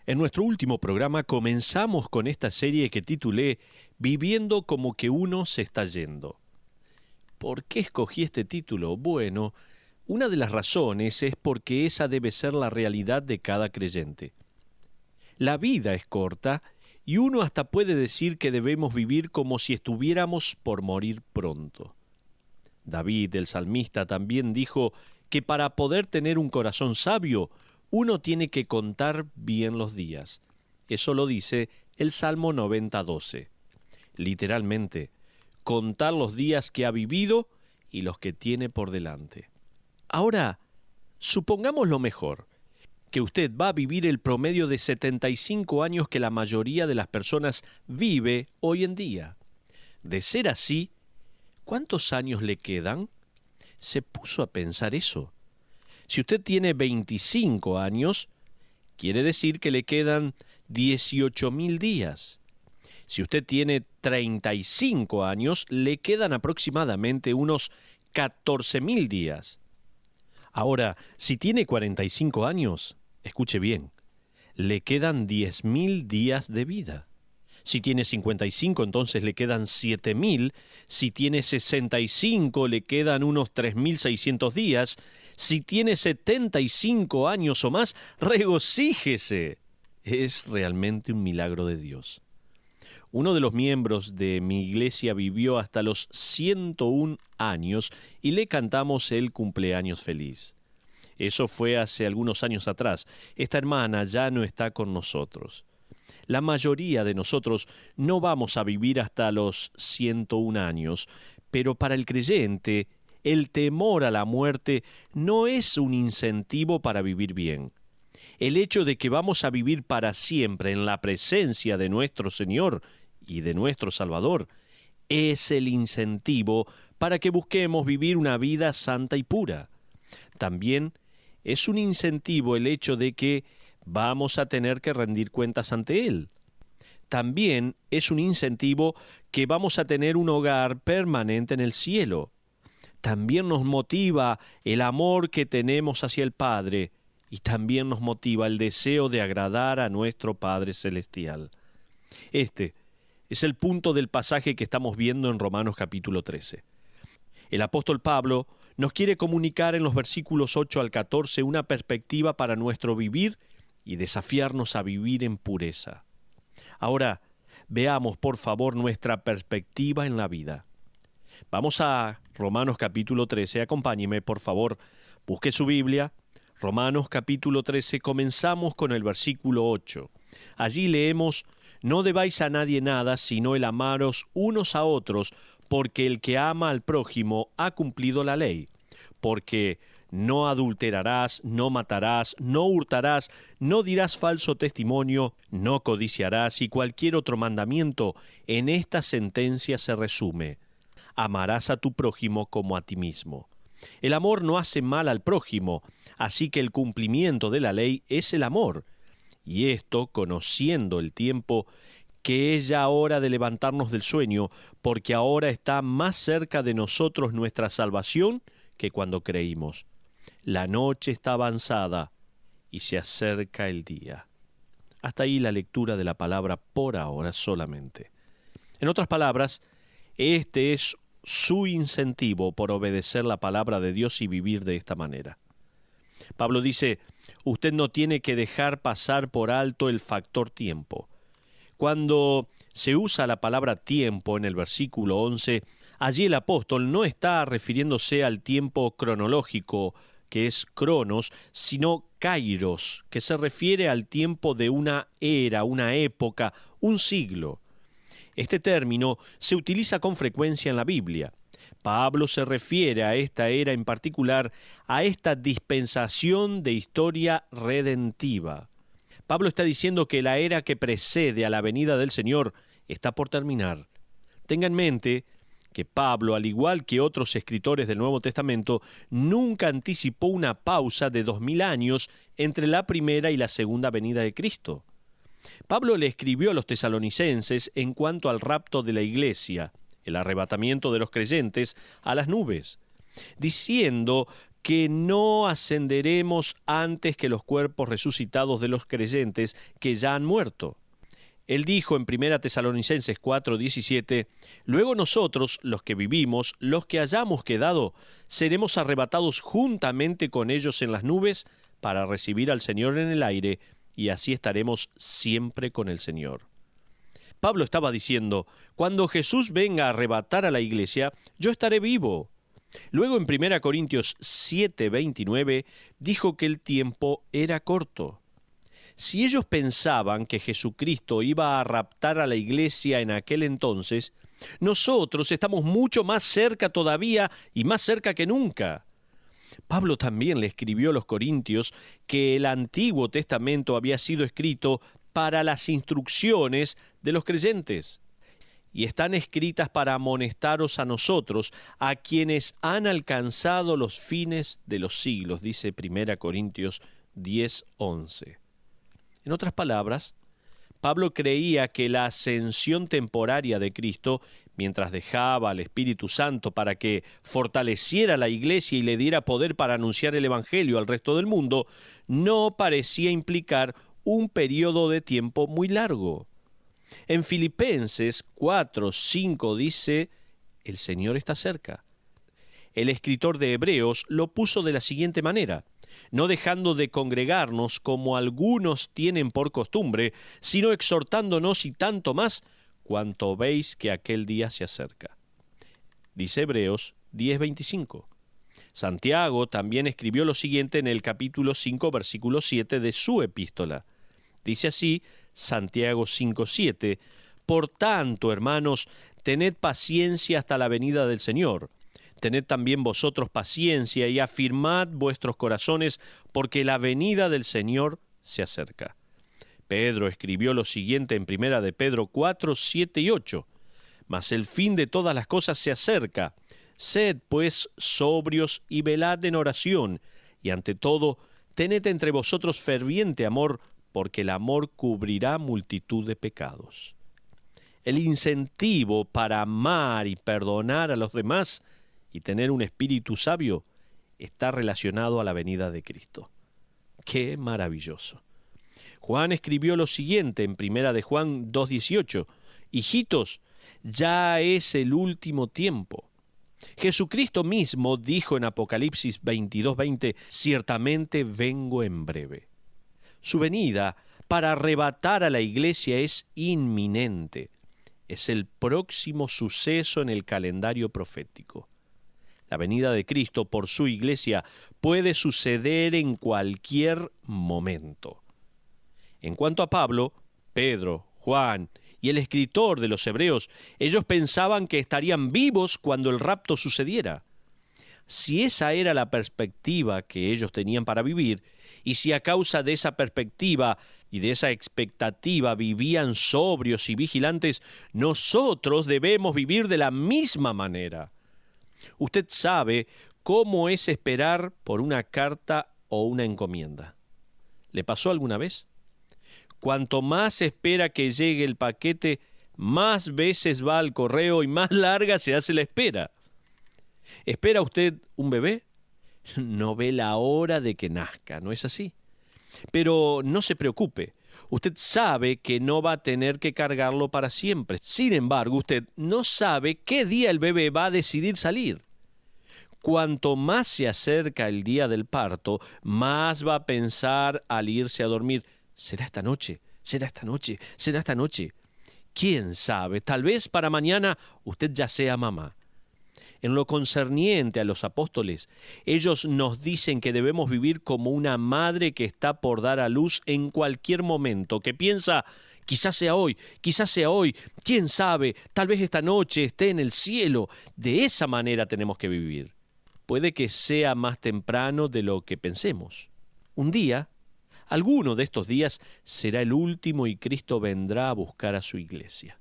En nuestro último programa comenzamos con esta serie que titulé Viviendo como que uno se está yendo. ¿Por qué escogí este título? Bueno, una de las razones es porque esa debe ser la realidad de cada creyente. La vida es corta y uno hasta puede decir que debemos vivir como si estuviéramos por morir pronto. David, el salmista, también dijo que para poder tener un corazón sabio, uno tiene que contar bien los días. Eso lo dice el Salmo 90:12. Literalmente, contar los días que ha vivido y los que tiene por delante. Ahora, supongamos lo mejor, que usted va a vivir el promedio de 75 años que la mayoría de las personas vive hoy en día. De ser así, ¿cuántos años le quedan? ¿Se puso a pensar eso? Si usted tiene 25 años, quiere decir que le quedan 18.000 días. Si usted tiene 35 años, le quedan aproximadamente unos 14.000 días. Ahora, si tiene 45 años, escuche bien, le quedan 10.000 días de vida. Si tiene 55, entonces le quedan 7.000. Si tiene 65, le quedan unos 3.600 días. Si tiene 75 años o más, regocíjese. Es realmente un milagro de Dios. Uno de los miembros de mi iglesia vivió hasta los 101 años y le cantamos el cumpleaños feliz. Eso fue hace algunos años atrás. Esta hermana ya no está con nosotros. La mayoría de nosotros no vamos a vivir hasta los 101 años, pero para el creyente, el temor a la muerte no es un incentivo para vivir bien. El hecho de que vamos a vivir para siempre en la presencia de nuestro Señor y de nuestro Salvador es el incentivo para que busquemos vivir una vida santa y pura. También es un incentivo el hecho de que vamos a tener que rendir cuentas ante Él. También es un incentivo que vamos a tener un hogar permanente en el cielo. También nos motiva el amor que tenemos hacia el Padre y también nos motiva el deseo de agradar a nuestro Padre Celestial. Este es el punto del pasaje que estamos viendo en Romanos capítulo 13. El apóstol Pablo nos quiere comunicar en los versículos 8 al 14 una perspectiva para nuestro vivir y desafiarnos a vivir en pureza. Ahora, veamos por favor nuestra perspectiva en la vida. Vamos a Romanos capítulo 13, acompáñeme por favor, busque su Biblia. Romanos capítulo 13, comenzamos con el versículo 8. Allí leemos: No debáis a nadie nada, sino el amaros unos a otros, porque el que ama al prójimo ha cumplido la ley. Porque no adulterarás, no matarás, no hurtarás, no dirás falso testimonio, no codiciarás, y cualquier otro mandamiento en esta sentencia se resume: amarás a tu prójimo como a ti mismo. El amor no hace mal al prójimo, así que el cumplimiento de la ley es el amor. Y esto, conociendo el tiempo, que es ya hora de levantarnos del sueño, porque ahora está más cerca de nosotros nuestra salvación que cuando creímos. La noche está avanzada y se acerca el día. Hasta ahí la lectura de la palabra por ahora solamente. En otras palabras, este es su incentivo por obedecer la palabra de Dios y vivir de esta manera. Pablo dice, usted no tiene que dejar pasar por alto el factor tiempo. Cuando se usa la palabra tiempo en el versículo 11, allí el apóstol no está refiriéndose al tiempo cronológico, que es cronos, sino kairos, que se refiere al tiempo de una era, una época, un siglo. Este término se utiliza con frecuencia en la Biblia. Pablo se refiere a esta era en particular, a esta dispensación de historia redentiva. Pablo está diciendo que la era que precede a la venida del Señor está por terminar. Tenga en mente que Pablo, al igual que otros escritores del Nuevo Testamento, nunca anticipó una pausa de 2000 años entre la primera y la segunda venida de Cristo. Pablo le escribió a los tesalonicenses en cuanto al rapto de la iglesia, el arrebatamiento de los creyentes a las nubes, diciendo que no ascenderemos antes que los cuerpos resucitados de los creyentes que ya han muerto. Él dijo en 1 Tesalonicenses 4:17, luego nosotros, los que vivimos, los que hayamos quedado, seremos arrebatados juntamente con ellos en las nubes para recibir al Señor en el aire, y así estaremos siempre con el Señor. Pablo estaba diciendo, cuando Jesús venga a arrebatar a la iglesia, yo estaré vivo. Luego en 1 Corintios 7:29 dijo que el tiempo era corto. Si ellos pensaban que Jesucristo iba a raptar a la iglesia en aquel entonces, nosotros estamos mucho más cerca todavía y más cerca que nunca. Pablo también le escribió a los Corintios que el Antiguo Testamento había sido escrito para las instrucciones de los creyentes, y están escritas para amonestaros a nosotros, a quienes han alcanzado los fines de los siglos, dice 1 Corintios 10:11. En otras palabras, Pablo creía que la ascensión temporaria de Cristo, mientras dejaba al Espíritu Santo para que fortaleciera la iglesia y le diera poder para anunciar el Evangelio al resto del mundo, no parecía implicar un periodo de tiempo muy largo. En Filipenses 4:5 dice, el Señor está cerca. El escritor de Hebreos lo puso de la siguiente manera, no dejando de congregarnos como algunos tienen por costumbre, sino exhortándonos y tanto más cuanto veis que aquel día se acerca. Dice Hebreos 10:25. Santiago también escribió lo siguiente en el capítulo 5, versículo 7 de su epístola. Dice así, Santiago 5:7, por tanto, hermanos, tened paciencia hasta la venida del Señor. Tened también vosotros paciencia y afirmad vuestros corazones, porque la venida del Señor se acerca. Pedro escribió lo siguiente en 1 de Pedro 4, 7 y 8. Mas el fin de todas las cosas se acerca. Sed, pues, sobrios y velad en oración, y ante todo, tened entre vosotros ferviente amor, porque el amor cubrirá multitud de pecados. El incentivo para amar y perdonar a los demás y tener un espíritu sabio está relacionado a la venida de Cristo. ¡Qué maravilloso! Juan escribió lo siguiente en 1 de Juan 2:18, hijitos, ya es el último tiempo. Jesucristo mismo dijo en Apocalipsis 22:20, ciertamente vengo en breve. Su venida para arrebatar a la iglesia es inminente. Es el próximo suceso en el calendario profético. La venida de Cristo por su iglesia puede suceder en cualquier momento. En cuanto a Pablo, Pedro, Juan y el escritor de los Hebreos, ellos pensaban que estarían vivos cuando el rapto sucediera. Si esa era la perspectiva que ellos tenían para vivir, y si a causa de esa perspectiva y de esa expectativa vivían sobrios y vigilantes, nosotros debemos vivir de la misma manera. Usted sabe cómo es esperar por una carta o una encomienda. ¿Le pasó alguna vez? Cuanto más espera que llegue el paquete, más veces va al correo y más larga se hace la espera. ¿Espera usted un bebé? No ve la hora de que nazca, ¿no es así? Pero no se preocupe, usted sabe que no va a tener que cargarlo para siempre. Sin embargo, usted no sabe qué día el bebé va a decidir salir. Cuanto más se acerca el día del parto, más va a pensar al irse a dormir, ¿será esta noche? ¿Será esta noche? ¿Será esta noche? ¿Quién sabe? Tal vez para mañana usted ya sea mamá. En lo concerniente a los apóstoles, ellos nos dicen que debemos vivir como una madre que está por dar a luz en cualquier momento, que piensa, quizás sea hoy, quién sabe, tal vez esta noche esté en el cielo. De esa manera tenemos que vivir. Puede que sea más temprano de lo que pensemos. Un día, alguno de estos días será el último y Cristo vendrá a buscar a su iglesia.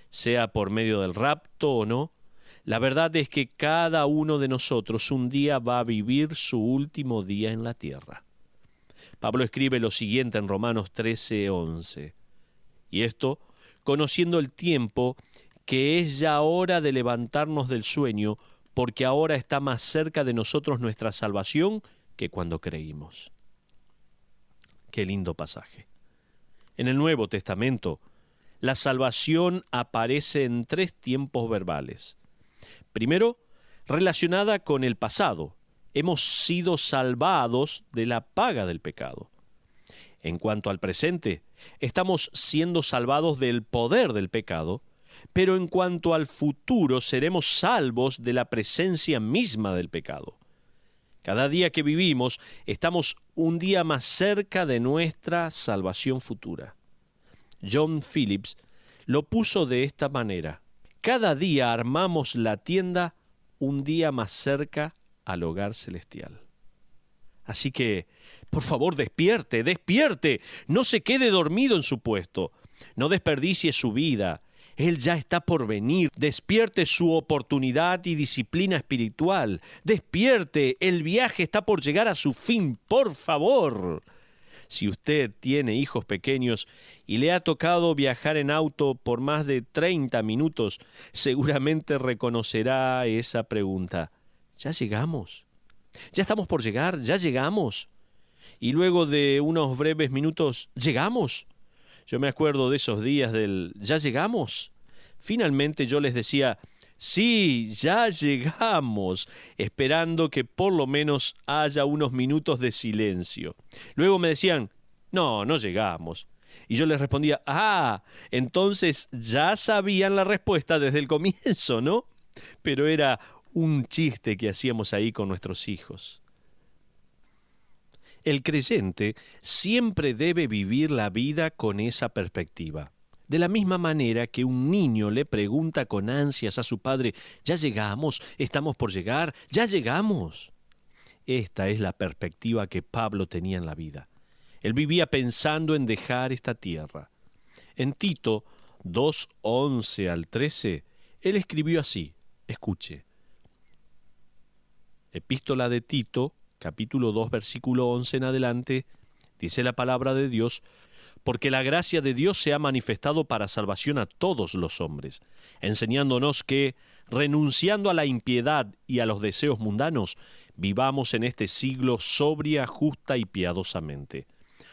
Sea por medio del rapto o no, la verdad es que cada uno de nosotros un día va a vivir su último día en la tierra. Pablo escribe lo siguiente en Romanos 13:11. Y esto, conociendo el tiempo, que es ya hora de levantarnos del sueño, porque ahora está más cerca de nosotros nuestra salvación que cuando creímos. Qué lindo pasaje. En el Nuevo Testamento, la salvación aparece en 3 tiempos verbales. Primero, relacionada con el pasado. Hemos sido salvados de la paga del pecado. En cuanto al presente, estamos siendo salvados del poder del pecado, pero en cuanto al futuro seremos salvos de la presencia misma del pecado. Cada día que vivimos, estamos un día más cerca de nuestra salvación futura. John Phillips lo puso de esta manera: cada día armamos la tienda un día más cerca al hogar celestial. Así que, por favor, despierte, despierte, no se quede dormido en su puesto, no desperdicie su vida. Él ya está por venir. Despierte su oportunidad y disciplina espiritual. Despierte, el viaje está por llegar a su fin, por favor. Si usted tiene hijos pequeños y le ha tocado viajar en auto por más de 30 minutos, seguramente reconocerá esa pregunta. ¿Ya llegamos? ¿Ya estamos por llegar? ¿Ya llegamos? Y luego de unos breves minutos, ¿llegamos? Yo me acuerdo de esos días del ¿ya llegamos? Finalmente yo les decía, sí, ya llegamos, esperando que por lo menos haya unos minutos de silencio. Luego me decían, no llegamos. Y yo les respondía, entonces ya sabían la respuesta desde el comienzo, ¿no? Pero era un chiste que hacíamos ahí con nuestros hijos. El creyente siempre debe vivir la vida con esa perspectiva. De la misma manera que un niño le pregunta con ansias a su padre, ¿ya llegamos? ¿Estamos por llegar? ¿Ya llegamos? Esta es la perspectiva que Pablo tenía en la vida. Él vivía pensando en dejar esta tierra. En Tito 2:11 al 13, él escribió así, escuche. Epístola de Tito, capítulo 2, versículo 11 en adelante, dice la palabra de Dios, porque la gracia de Dios se ha manifestado para salvación a todos los hombres, enseñándonos que, renunciando a la impiedad y a los deseos mundanos, vivamos en este siglo sobria, justa y piadosamente,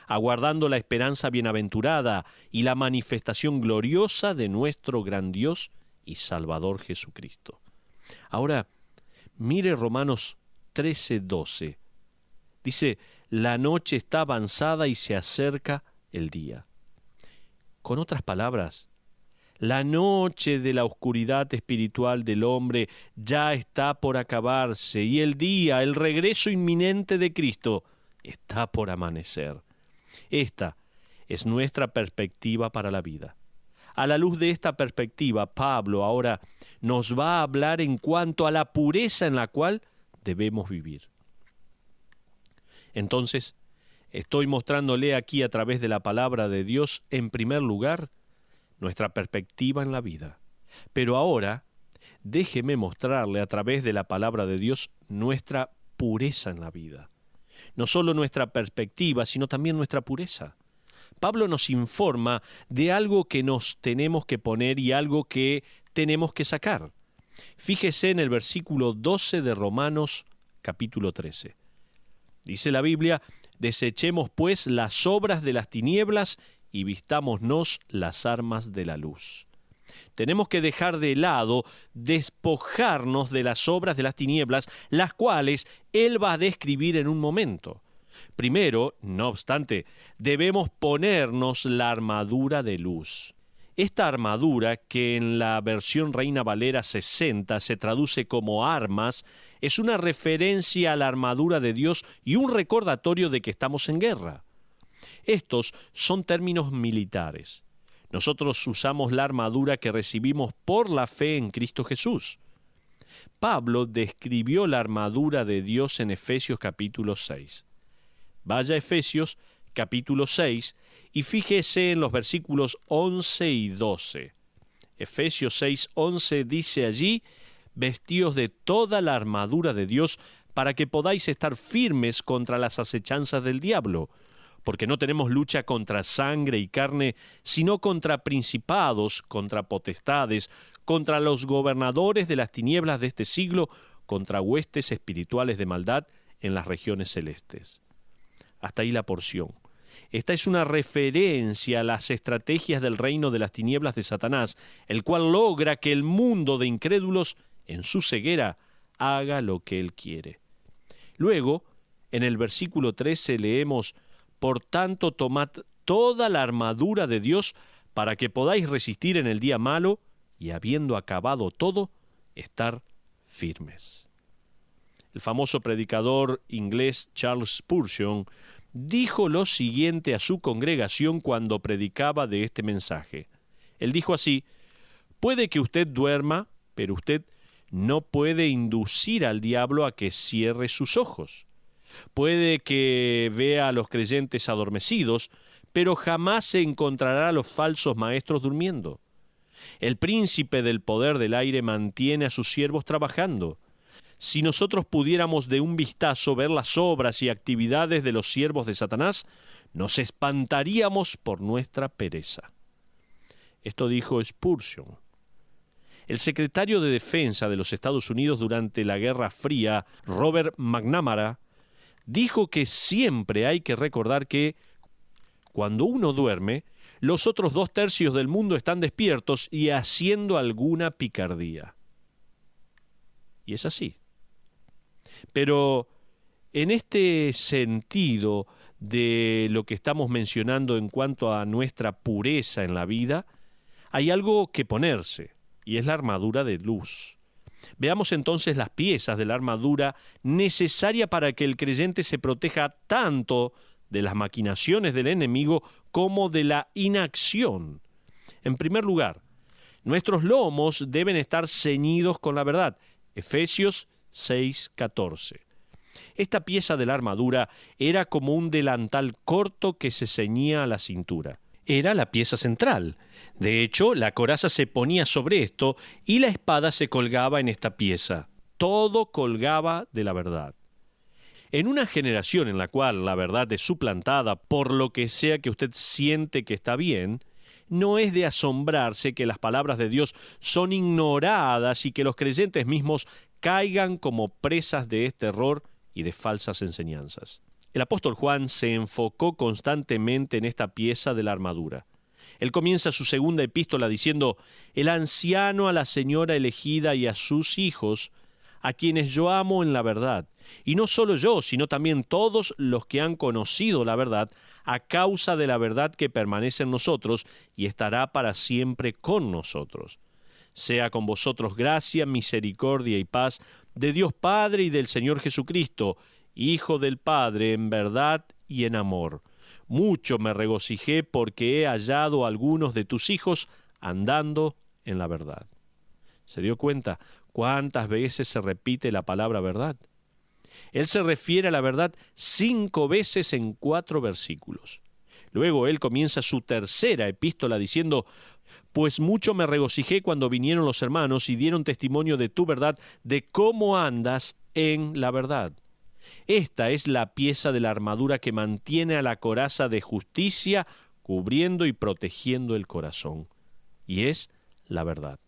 aguardando la esperanza bienaventurada y la manifestación gloriosa de nuestro gran Dios y Salvador Jesucristo. Ahora, mire Romanos 13:12. Dice, la noche está avanzada y se acerca el día. Con otras palabras, la noche de la oscuridad espiritual del hombre ya está por acabarse y el día, el regreso inminente de Cristo, está por amanecer. Esta es nuestra perspectiva para la vida. A la luz de esta perspectiva, Pablo ahora nos va a hablar en cuanto a la pureza en la cual debemos vivir. Entonces, estoy mostrándole aquí a través de la palabra de Dios, en primer lugar, nuestra perspectiva en la vida. Pero ahora, déjeme mostrarle a través de la palabra de Dios nuestra pureza en la vida. No solo nuestra perspectiva, sino también nuestra pureza. Pablo nos informa de algo que nos tenemos que poner y algo que tenemos que sacar. Fíjese en el versículo 12 de Romanos, capítulo 13. Dice la Biblia, desechemos pues las obras de las tinieblas y vistámonos las armas de la luz. Tenemos que dejar de lado, despojarnos de las obras de las tinieblas, las cuales él va a describir en un momento. Primero, no obstante, debemos ponernos la armadura de luz. Esta armadura, que en la versión Reina Valera 60 se traduce como armas, es una referencia a la armadura de Dios y un recordatorio de que estamos en guerra. Estos son términos militares. Nosotros usamos la armadura que recibimos por la fe en Cristo Jesús. Pablo describió la armadura de Dios en Efesios capítulo 6. Vaya a Efesios capítulo 6 y fíjese en los versículos 11 y 12. Efesios 6:11 dice allí, vestíos de toda la armadura de Dios para que podáis estar firmes contra las acechanzas del diablo, porque no tenemos lucha contra sangre y carne, sino contra principados, contra potestades, contra los gobernadores de las tinieblas de este siglo, contra huestes espirituales de maldad en las regiones celestes. Hasta ahí la porción. Esta es una referencia a las estrategias del reino de las tinieblas de Satanás, el cual logra que el mundo de incrédulos, en su ceguera, haga lo que él quiere. Luego, en el versículo 13 leemos: «Por tanto, tomad toda la armadura de Dios para que podáis resistir en el día malo y, habiendo acabado todo, estar firmes». El famoso predicador inglés Charles Spurgeon dijo lo siguiente a su congregación cuando predicaba de este mensaje. Él dijo así: «Puede que usted duerma, pero usted no puede inducir al diablo a que cierre sus ojos. Puede que vea a los creyentes adormecidos, pero jamás se encontrará a los falsos maestros durmiendo. El príncipe del poder del aire mantiene a sus siervos trabajando. Si nosotros pudiéramos de un vistazo ver las obras y actividades de los siervos de Satanás, nos espantaríamos por nuestra pereza». Esto dijo Spurgeon. El secretario de Defensa de los Estados Unidos durante la Guerra Fría, Robert McNamara, dijo que siempre hay que recordar que cuando uno duerme, los otros 2/3 del mundo están despiertos y haciendo alguna picardía. Y es así. Pero en este sentido de lo que estamos mencionando en cuanto a nuestra pureza en la vida, hay algo que ponerse, y es la armadura de luz. Veamos entonces las piezas de la armadura necesaria para que el creyente se proteja tanto de las maquinaciones del enemigo como de la inacción. En primer lugar, nuestros lomos deben estar ceñidos con la verdad. Efesios 6:14. Esta pieza de la armadura era como un delantal corto que se ceñía a la cintura. Era la pieza central. De hecho, la coraza se ponía sobre esto y la espada se colgaba en esta pieza. Todo colgaba de la verdad. En una generación en la cual la verdad es suplantada por lo que sea que usted siente que está bien, no es de asombrarse que las palabras de Dios son ignoradas y que los creyentes mismos caigan como presas de este error y de falsas enseñanzas. El apóstol Juan se enfocó constantemente en esta pieza de la armadura. Él comienza su segunda epístola diciendo: «El anciano a la señora elegida y a sus hijos, a quienes yo amo en la verdad, y no solo yo, sino también todos los que han conocido la verdad, a causa de la verdad que permanece en nosotros y estará para siempre con nosotros. Sea con vosotros gracia, misericordia y paz de Dios Padre y del Señor Jesucristo, Hijo del Padre, en verdad y en amor. Mucho me regocijé porque he hallado a algunos de tus hijos andando en la verdad». ¿Se dio cuenta cuántas veces se repite la palabra verdad? Él se refiere a la verdad 5 veces en 4 versículos. Luego él comienza su tercera epístola diciendo: «Pues mucho me regocijé cuando vinieron los hermanos y dieron testimonio de tu verdad, de cómo andas en la verdad». Esta es la pieza de la armadura que mantiene a la coraza de justicia cubriendo y protegiendo el corazón, y es la verdad.